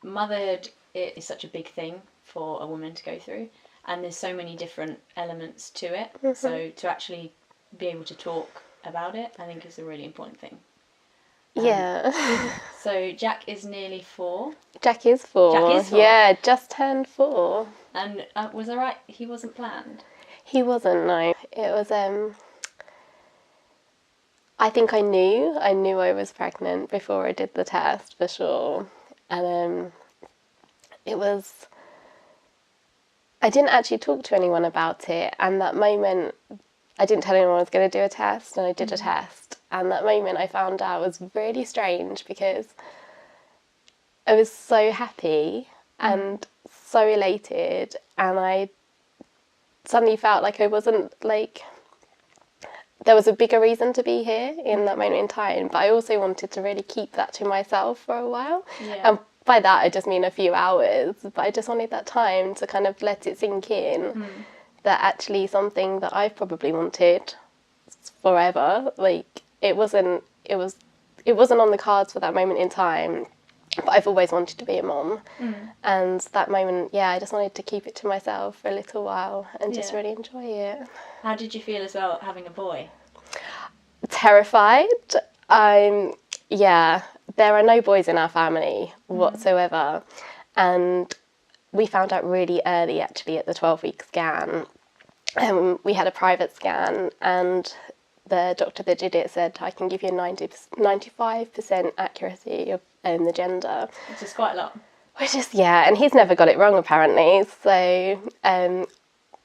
motherhood is such a big thing for a woman to go through, and there's so many different elements to it. So to actually be able to talk about it, I think is a really important thing. So Jack is nearly 4. Jack is 4. Jack is 4. Yeah, just turned 4. And was it right? He wasn't planned? He wasn't, no. It was, I think I knew I was pregnant before I did the test, for sure. And it was, I didn't actually talk to anyone about it. And that moment, I didn't tell anyone I was going to do a test, and I did a test. And that moment I found out was really strange, because I was so happy and so elated, and I suddenly felt like I wasn't, like, there was a bigger reason to be here in that moment in time, but I also wanted to really keep that to myself for a while. And by that I just mean a few hours, but I just wanted that time to kind of let it sink in that actually something that I've probably wanted forever, like, it wasn't on the cards for that moment in time, but I've always wanted to be a mom. And that moment, I just wanted to keep it to myself for a little while and just really enjoy it. How did you feel as well having a boy? Terrified. There are no boys in our family whatsoever, and we found out really early, actually, at the 12-week scan. We had a private scan, and the doctor that did it said, I can give you a 95% accuracy of the gender. Which is quite a lot. Which is, and he's never got it wrong, apparently. So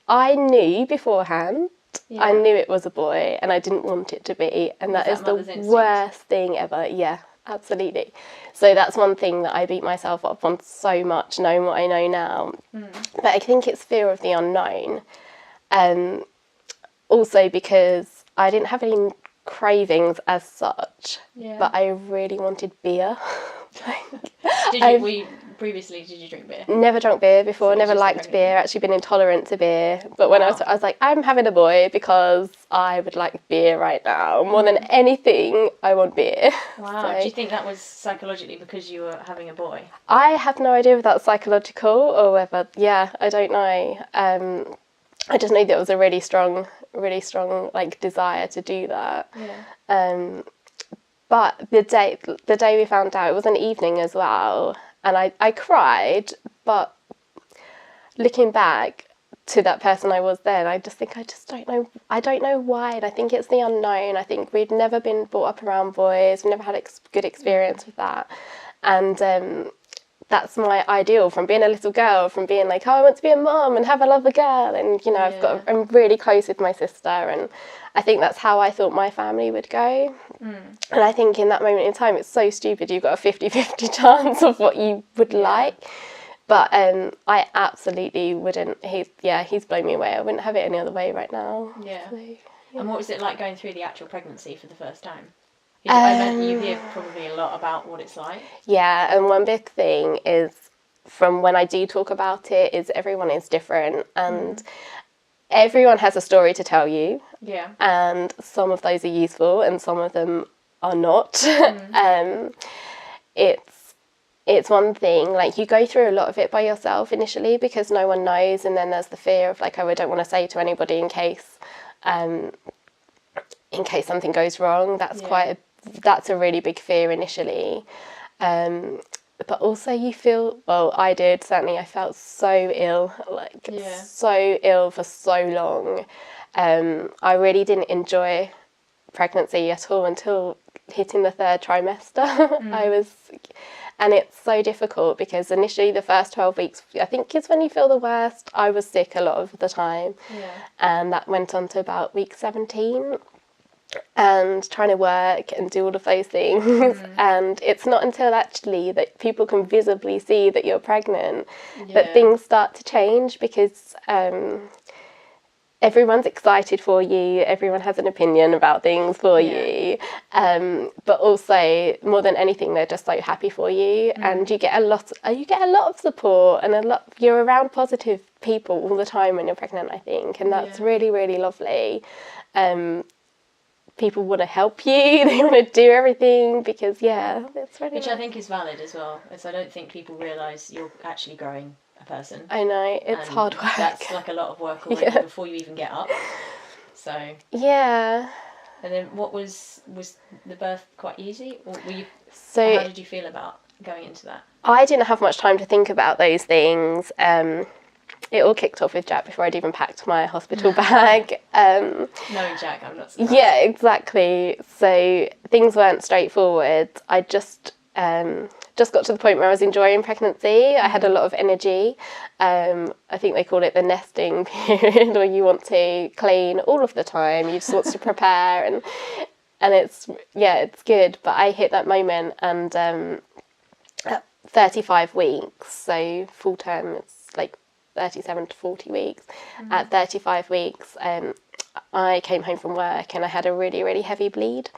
I knew beforehand, I knew it was a boy, and I didn't want it to be. And that is the worst thing ever. Yeah, absolutely. So that's one thing that I beat myself up on so much, knowing what I know now. But I think it's fear of the unknown. Also because I didn't have any cravings as such, but I really wanted beer. Did you drink beer? Never drunk beer before, never liked beer, actually been intolerant to beer. But when I was like, I'm having a boy because I would like beer right now. More than anything, I want beer. Wow. So, do you think that was psychologically because you were having a boy? I have no idea if that's psychological or whether, I don't know. I just know that it was a really strong like desire to do that. But the day we found out, it was an evening as well, and I cried, but looking back to that person I was then, I just think I don't know why, and I think it's the unknown. I think we'd never been brought up around boys, we've never had a good experience with that, and that's my ideal from being a little girl, from being like, I want to be a mom and have a lovely girl, and I'm really close with my sister, and I think that's how I thought my family would go. And I think in that moment in time, it's so stupid, you've got a 50-50 chance of what you would like, but I absolutely wouldn't. He's blown me away. I wouldn't have it any other way right now. And what was it like going through the actual pregnancy for the first time? I bet you hear probably a lot about what it's like. Yeah, and one big thing is, from when I do talk about it, is everyone is different, and everyone has a story to tell you. Yeah. And some of those are useful and some of them are not. It's one thing, like, you go through a lot of it by yourself initially because no one knows, and then there's the fear of like, I don't want to say to anybody in case something goes wrong. That's a really big fear initially. But also you feel, well, I did, certainly, I felt so ill, so ill for so long. I really didn't enjoy pregnancy at all until hitting the 3rd trimester. And it's so difficult because initially the first 12 weeks, I think, is when you feel the worst. I was sick a lot of the time. And that went on to about week 17. And trying to work and do all of those things, and it's not until actually that people can visibly see that you're pregnant that things start to change, because everyone's excited for you, everyone has an opinion about things for you, but also more than anything, they're just so happy for you, and you get a lot of support, and you're around positive people all the time when you're pregnant, I think, and that's really, really lovely. people want to help you, they want to do everything because, it's really Which nice. I think is valid as well, as I don't think people realise you're actually growing a person. I know, it's hard work. That's like a lot of work already before you even get up. So. Yeah. And then was the birth quite easy? Or were you, so how did you feel about going into that? I didn't have much time to think about those things. It all kicked off with Jack before I'd even packed my hospital bag. Knowing Jack, I'm not surprised. Yeah, exactly. So things weren't straightforward. I just got to the point where I was enjoying pregnancy. I had a lot of energy. I think they call it the nesting period, where you want to clean all of the time. You just want to prepare, and it's good. But I hit that moment, and at 35 weeks, so full term, it's like 37 to 40 weeks. At 35 weeks, I came home from work and I had a really, really heavy bleed.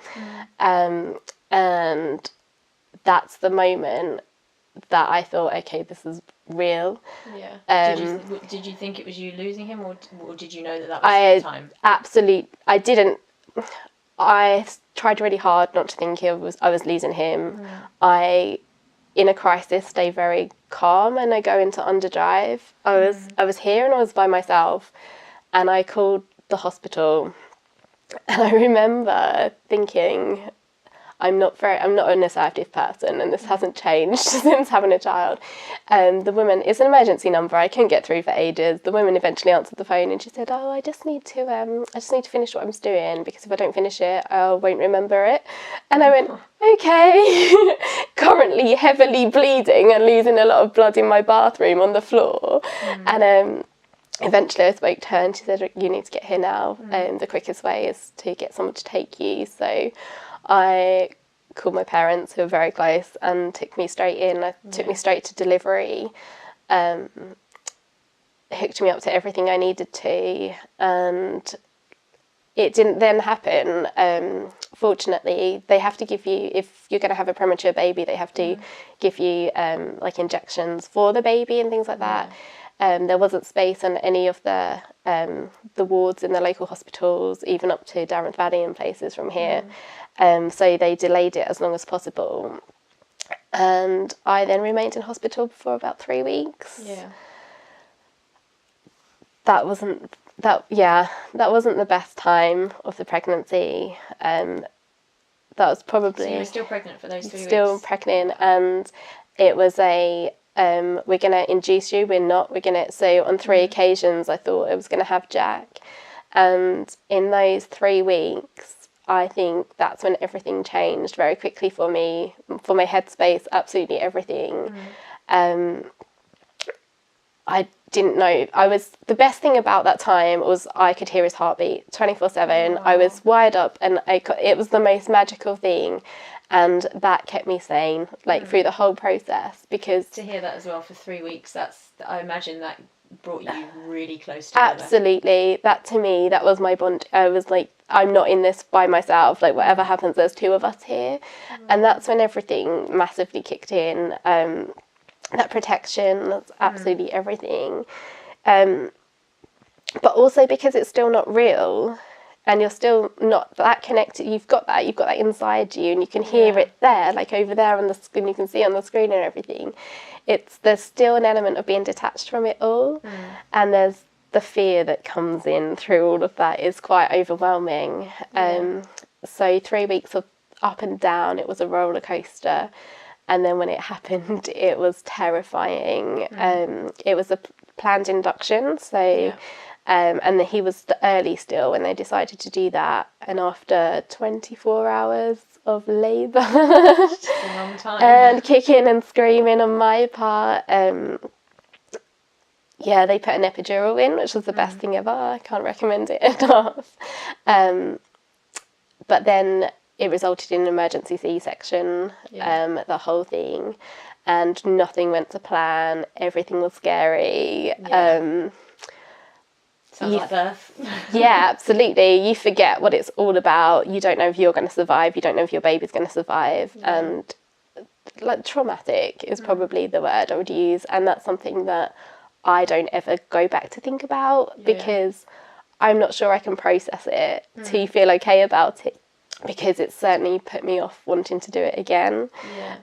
And that's the moment that I thought, okay, this is real. Yeah. Did you think it was you losing him, or did you know that was the time? I didn't. I tried really hard not to think I was losing him. I, in a crisis, stay very calm and I go into underdrive. I was here and I was by myself, and I called the hospital, and I remember thinking, I'm not an assertive person, and this hasn't changed since having a child. The woman, it's an emergency number. I couldn't get through for ages. The woman eventually answered the phone and she said, "Oh, I just need to finish what I'm doing, because if I don't finish it, I won't remember it." And I went, okay. Currently heavily bleeding and losing a lot of blood in my bathroom on the floor. And eventually I spoke to her and she said, "You need to get here now. The quickest way is to get someone to take you." So I called my parents, who were very close, and took me straight in. Took me straight to delivery, hooked me up to everything I needed to, and it didn't then happen. Fortunately, they have to give you, if you're going to have a premature baby, they have to give you like injections for the baby and things like that. There wasn't space on any of the wards in the local hospitals, even up to Darren Valley and places from here. So they delayed it as long as possible. And I then remained in hospital for about 3 weeks. Yeah. That wasn't the best time of the pregnancy. That was probably... So you were still pregnant for those 3 weeks? Still pregnant, and it was a... we're going to induce you, we're not, we're going to... So on 3 occasions I thought I was going to have Jack. And in those 3 weeks, I think that's when everything changed very quickly for me, for my headspace, absolutely everything. I didn't know. The best thing about that time was I could hear his heartbeat 24/7. I was wired up, and it was the most magical thing. And that kept me sane, through the whole process, because... To hear that as well for 3 weeks, I imagine that brought you really close together. Absolutely. That, to me, that was my bond. I was like, I'm not in this by myself. Whatever happens, there's 2 of us here. And that's when everything massively kicked in. That protection, that's absolutely everything. But also because it's still not real, and you're still not that connected. You've got that inside you, and you can hear it there, over there on the screen. You can see on the screen and everything. There's still an element of being detached from it all, and there's the fear that comes in through all of that is quite overwhelming. So 3 weeks of up and down, it was a roller coaster. And then when it happened, it was terrifying. It was a planned induction, so and he was early still when they decided to do that. And after 24 hours of labour, just a long time, and kicking and screaming on my part, they put an epidural in, which was the best thing ever. I can't recommend it enough. But then it resulted in an emergency C-section, the whole thing, and nothing went to plan. Everything was scary. Sounds like birth. Yeah, absolutely. You forget what it's all about. You don't know if you're going to survive. You don't know if your baby's going to survive. And traumatic is probably the word I would use. And that's something that I don't ever go back to think about, because I'm not sure I can process it to feel okay about it because it's certainly put me off wanting to do it again.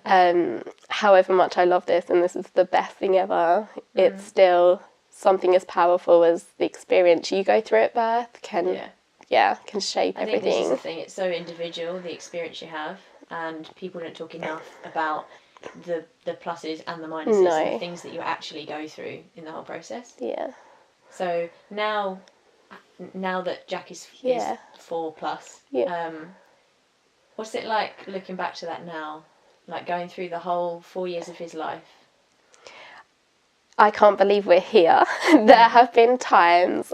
Yeah. However much I love this, and this is the best thing ever, it's still something as powerful as the experience you go through at birth can shape I think everything. this is the thing, it's so individual, the experience you have, and people don't talk enough about the pluses and the minuses and the things that you actually go through in the whole process. Yeah. So now that Jack is 4 plus, what's it like looking back to that now? Like going through the whole 4 years of his life? I can't believe we're here. There have been times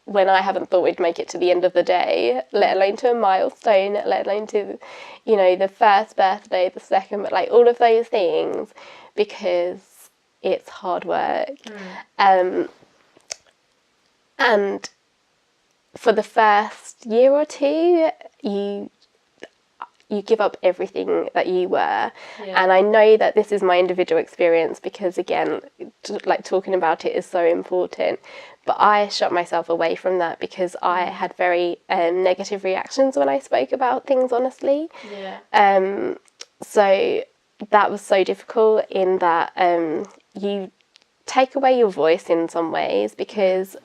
when I haven't thought we'd make it to the end of the day, let alone to a milestone, let alone to, the first birthday, the second, but like all of those things, because it's hard work. And for the first year or two, you give up everything that you were. And I know that this is my individual experience because, again, like talking about it is so important. But I shut myself away from that because I had very negative reactions when I spoke about things honestly. So that was so difficult in that you take away your voice in some ways, because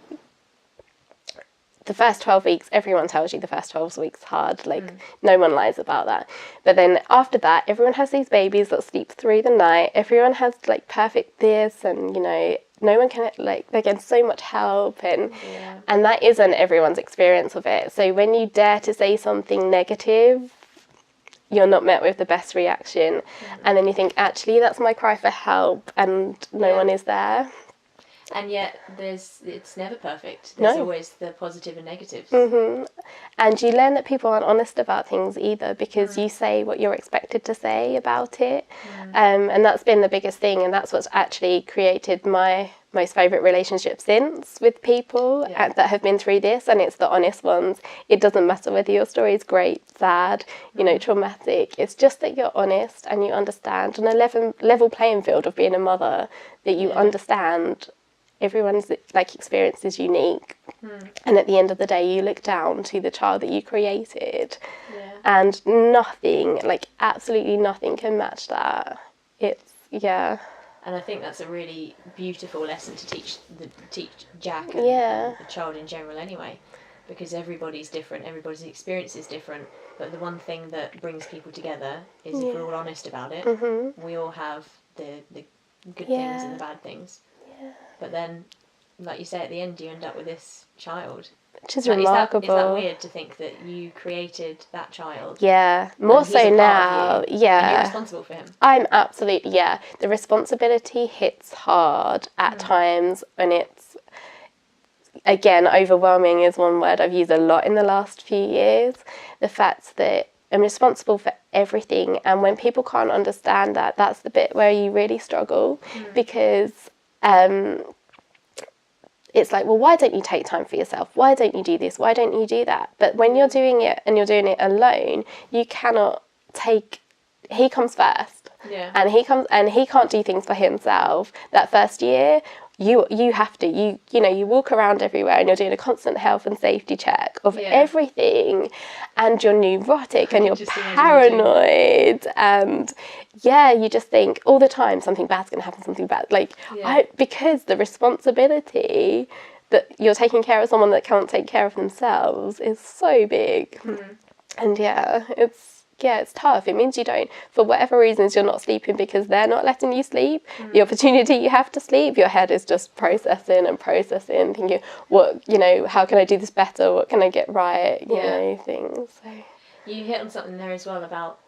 the first 12 weeks, everyone tells you the first 12 weeks hard, like no one lies about that. But then after that, everyone has these babies that sleep through the night, everyone has like perfect this, and no one can, like, they get so much help, and that isn't everyone's experience of it. So when you dare to say something negative, you're not met with the best reaction, and then you think, actually, that's my cry for help, and no one is there. And yet it's never perfect. There's always the positive and negatives. And you learn that people aren't honest about things either, because you say what you're expected to say about it. And that's been the biggest thing, and that's what's actually created my most favourite relationship since, with people that have been through this, and it's the honest ones. It doesn't matter whether your story is great, sad, traumatic. It's just that you're honest and you understand on a level playing field of being a mother, that you understand everyone's experience is unique, and at the end of the day you look down to the child that you created, and nothing, absolutely nothing, can match that. It's and I think that's a really beautiful lesson to teach Jack and the child in general anyway, because everybody's different, everybody's experience is different, but the one thing that brings people together is if we're all honest about it. We all have the good things and the bad things. But then, like you say, at the end you end up with this child. Which is remarkable. Is that weird to think that you created that child? Yeah, more so now. And you're responsible for him. I'm absolutely, the responsibility hits hard at times, and it's, again, overwhelming is one word I've used a lot in the last few years. The fact that I'm responsible for everything, and when people can't understand that, that's the bit where you really struggle, because it's like, well, why don't you take time for yourself? Why don't you do this? Why don't you do that? But when you're doing it and you're doing it alone, you cannot he comes first. And he can't do things for himself. That first year, you have to, you walk around everywhere and you're doing a constant health and safety check of everything, and you're neurotic and you're paranoid, and you just think all the time something bad's going to happen, something bad, because the responsibility that you're taking care of someone that can't take care of themselves is so big. And it's tough. It means you don't, for whatever reasons, you're not sleeping because they're not letting you sleep. The opportunity you have to sleep, your head is just processing, thinking, how can I do this better? What can I get right? You know, things. So. You hit on something there as well about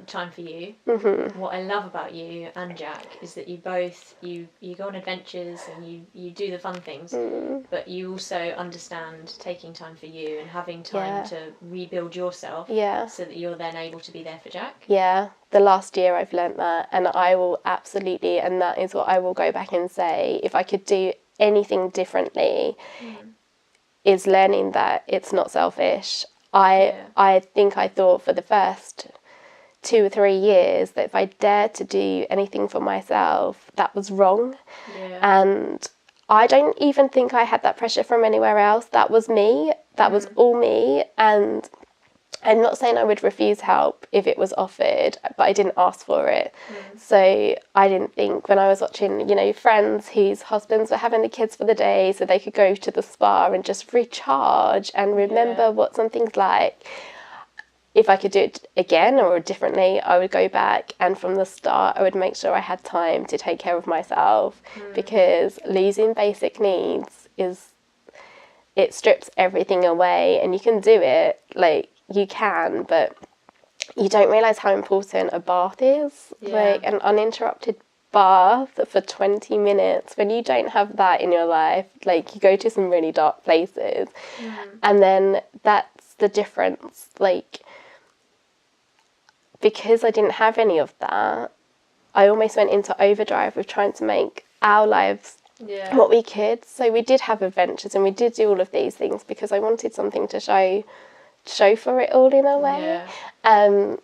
time for you. What I love about you and Jack is that you both, you go on adventures and you do the fun things, but you also understand taking time for you and having time to rebuild yourself, so that you're then able to be there for Jack. The last year I've learnt that, and I will absolutely, and that is what I will go back and say, if I could do anything differently, is learning that it's not selfish. I think I thought for the first 2 or 3 years that if I dared to do anything for myself, that was wrong. And I don't even think I had that pressure from anywhere else. That was me. That was all me. And I'm not saying I would refuse help if it was offered, but I didn't ask for it. So I didn't think, when I was watching, you know, friends whose husbands were having the kids for the day so they could go to the spa and just recharge and remember what something's like. If I could do it again or differently, I would go back, and from the start I would make sure I had time to take care of myself, because losing basic needs it strips everything away. And you can do it, like, you can, but you don't realise how important a bath is. Like, an uninterrupted bath for 20 minutes, when you don't have that in your life, like, you go to some really dark places. And then that's the difference. Like, because I didn't have any of that, I almost went into overdrive with trying to make our lives what we could. So we did have adventures and we did do all of these things because I wanted something to show for it all, in a way. And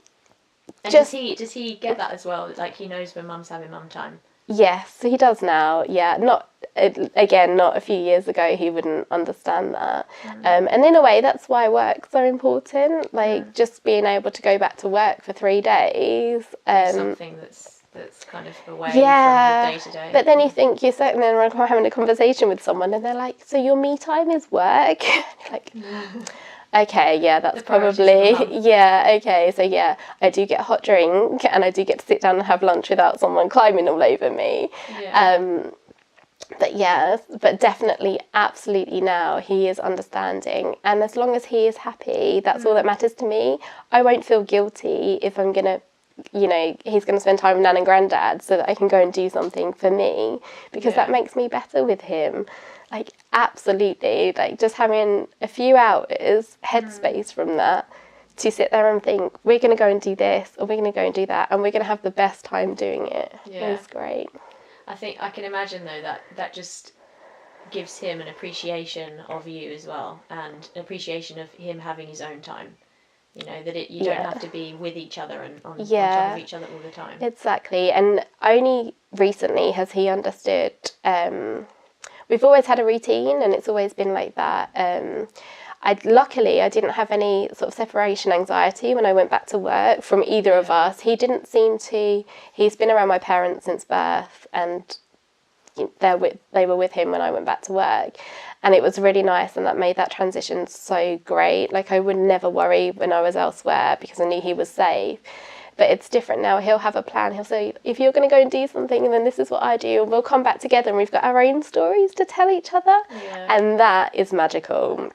does he get that as well? Like, he knows when mum's having mum time? Yes, he does now. Yeah, not a few years ago he wouldn't understand that. And in a way, that's why work's so important. Like, just being able to go back to work for 3 days. Something that's kind of away from the day to day. But then you think, you're sitting there and having a conversation with someone and they're like, so your me time is work? Like, okay, yeah, that's probably, okay, so yeah, I do get a hot drink and I do get to sit down and have lunch without someone climbing all over me. But definitely, absolutely, now he is understanding, and as long as he is happy, that's all that matters to me. I won't feel guilty if I'm gonna, you know, he's going to spend time with Nan and Grandad so that I can go and do something for me, because that makes me better with him. Like, absolutely, like, just having a few hours headspace from that to sit there and think, we're going to go and do this, or we're going to go and do that, and we're going to have the best time doing it. It's great. I think I can imagine, though, that just gives him an appreciation of you as well, and an appreciation of him having his own time. You know, that you don't have to be with each other and on top of each other all the time. Exactly. And only recently has he understood. We've always had a routine and it's always been like that. Luckily, I didn't have any sort of separation anxiety when I went back to work from either of us. He didn't seem to. He's been around my parents since birth, and they were with him when I went back to work, and it was really nice, and that made that transition so great. Like, I would never worry when I was elsewhere because I knew he was safe. But it's different now. He'll have a plan. He'll say, if you're going to go and do something, then this is what I do, and we'll come back together and we've got our own stories to tell each other. And that is magical.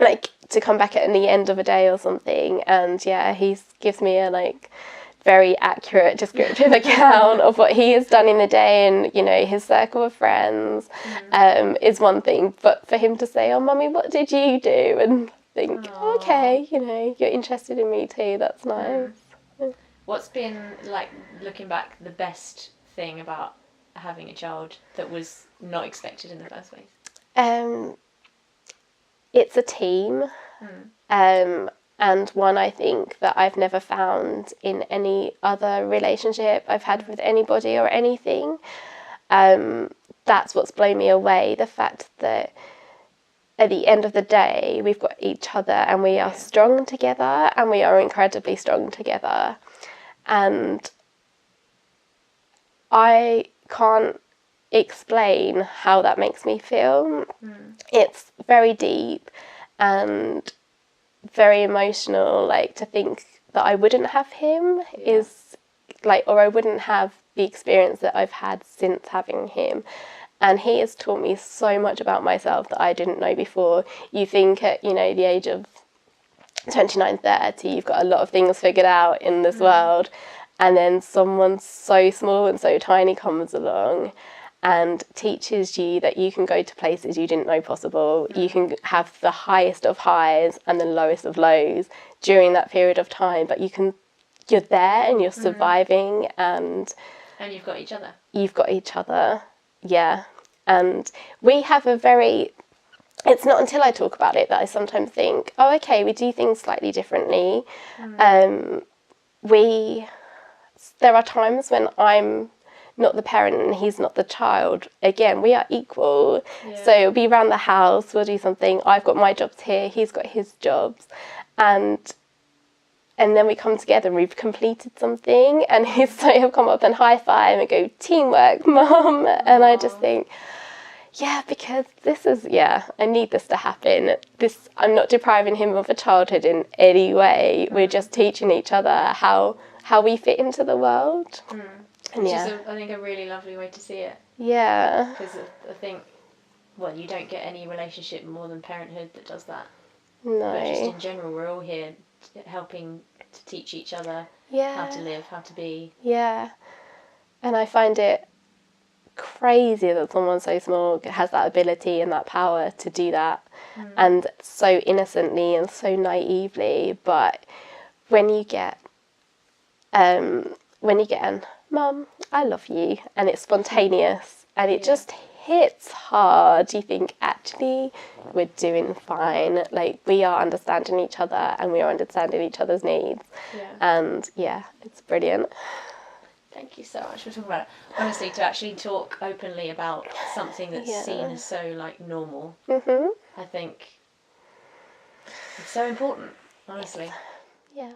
Like, to come back at the end of a day or something, and he gives me a, like, very accurate descriptive account of what he has done in the day, and, you know, his circle of friends is one thing, but for him to say, oh, mummy, what did you do? And think, okay, you know, you're interested in me too, that's nice. What's been, like, looking back, the best thing about having a child that was not expected in the first place? It's a team. And one, I think, that I've never found in any other relationship I've had with anybody or anything. That's what's blown me away. The fact that at the end of the day, we've got each other and we are strong together, and we are incredibly strong together. And I can't explain how that makes me feel. It's very deep and very emotional, like, to think that I wouldn't have him is like, or I wouldn't have the experience that I've had since having him. And he has taught me so much about myself that I didn't know before. You think at, you know, the age of 29, 30, you've got a lot of things figured out in this world, and then someone so small and so tiny comes along and teaches you that you can go to places you didn't know possible. You can have the highest of highs and the lowest of lows during that period of time, but you're there and you're surviving, and you've got each other. You've got each other, yeah. And we have a very... It's not until I talk about it that I sometimes think, oh, okay, we do things slightly differently. There are times when I'm not the parent and he's not the child. Again, we are equal. Yeah. So it'll be around the house, we'll do something. I've got my jobs here, he's got his jobs. And then we come together and we've completed something. And he's so he'll come up and high five and go, teamwork, mum. And I just think, yeah, because this is, I need this to happen. I'm not depriving him of a childhood in any way. We're just teaching each other how we fit into the world. And Which is, I think, a really lovely way to see it. Yeah. Because I think, well, you don't get any relationship more than parenthood that does that. No. But just in general, we're all here helping to teach each other how to live, how to be. Yeah. And I find it crazy that someone so small has that ability and that power to do that, and so innocently and so naively. But when you get Mum, I love you, and it's spontaneous and it just hits hard, you think, actually, we're doing fine. Like, we are understanding each other and we are understanding each other's needs. And it's brilliant. Thank you so much for talking about it. Honestly, to actually talk openly about something that's seen as so, like, normal, I think it's so important, honestly. Yeah.